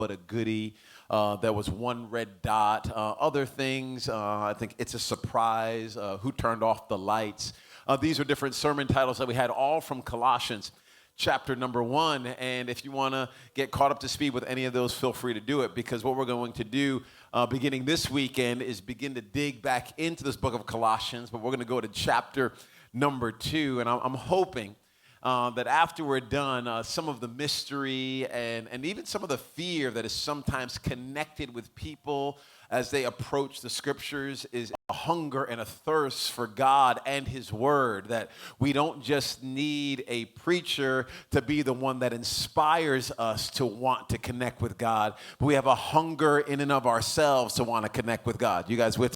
but a goodie. There was one red dot. Other things, I think it's a surprise. Who turned off the lights? These are different sermon titles that we had, all from Colossians chapter number 1. And if you want to get caught up to speed with any of those, feel free to do it, because what we're going to do beginning this weekend is begin to dig back into this book of Colossians. But we're going to go to chapter number 2. And I'm hoping that after we're done, some of the mystery and even some of the fear that is sometimes connected with people as they approach the scriptures is a hunger and a thirst for God and his word, that we don't just need a preacher to be the one that inspires us to want to connect with God, but we have a hunger in and of ourselves to want to connect with God. You guys with?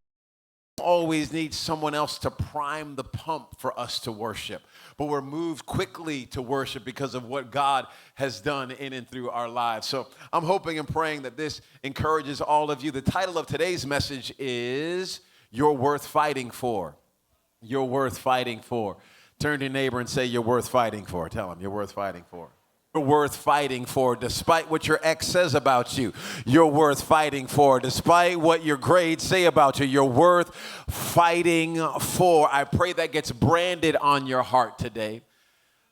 Always need someone else to prime the pump for us to worship, but we're moved quickly to worship because of what God has done in and through our lives. So I'm hoping and praying that this encourages all of you. The title of today's message is You're Worth Fighting For. You're worth fighting for. Turn to your neighbor and say, you're worth fighting for. Tell him, you're worth fighting for. You're worth fighting for, despite what your ex says about you. You're worth fighting for, despite what your grades say about you. You're worth fighting for. I pray that gets branded on your heart today.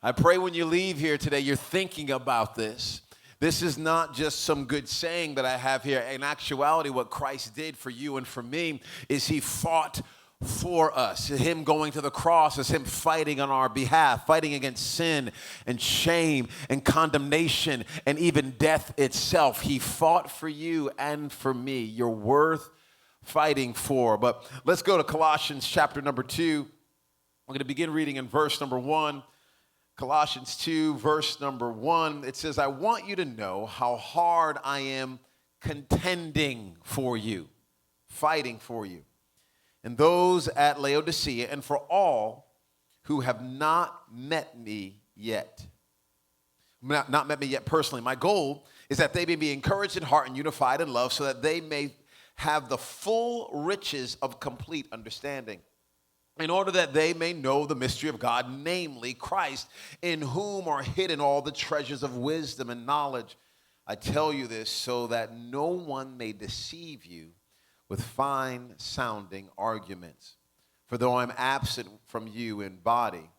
I pray when you leave here today, you're thinking about this. This is not just some good saying that I have here. In actuality, what Christ did for you and for me is he fought for us. Him going to the cross is him fighting on our behalf, fighting against sin and shame and condemnation and even death itself. He fought for you and for me. You're worth fighting for. But let's go to Colossians chapter number 2. We're going to begin reading in verse number 1. Colossians 2, verse number 1. It says, I want you to know how hard I am contending for you, fighting for you, and those at Laodicea, and for all who have not met me yet. Not met me yet personally. My goal is that they may be encouraged in heart and unified in love, so that they may have the full riches of complete understanding, in order that they may know the mystery of God, namely Christ, in whom are hidden all the treasures of wisdom and knowledge. I tell you this so that no one may deceive you with fine-sounding arguments. For though I'm absent from you in body,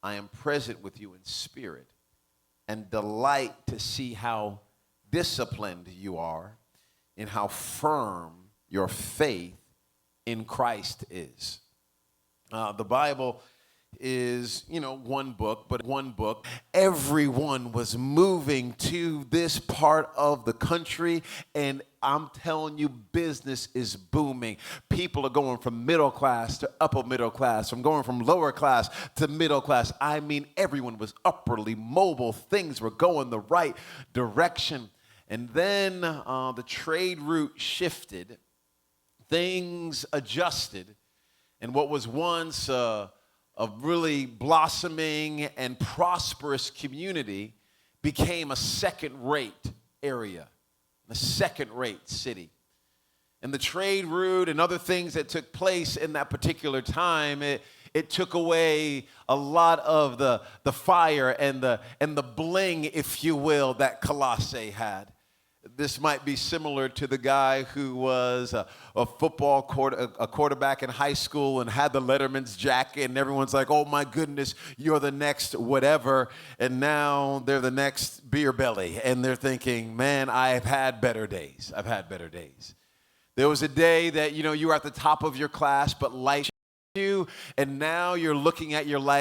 I am present with you in spirit, and delight to see how disciplined you are and how firm your faith in Christ is. The Bible is, one book. Everyone was moving to this part of the country, and I'm telling you, business is booming. People are going from middle class to upper middle class, from going from lower class to middle class. I mean, everyone was upwardly mobile. Things were going the right direction. And then the trade route shifted. Things adjusted. And what was once a really blossoming and prosperous community became a second-rate area, a second-rate city. And the trade route and other things that took place in that particular time, it took away a lot of the fire and the bling, if you will, that Colossae had. This might be similar to the guy who was a quarterback in high school and had the Letterman's jacket, and everyone's like, oh my goodness, you're the next whatever, and now they're the next beer belly, and they're thinking, man, I've had better days. There was a day that, you were at the top of your class, but life you, and now you're looking at your life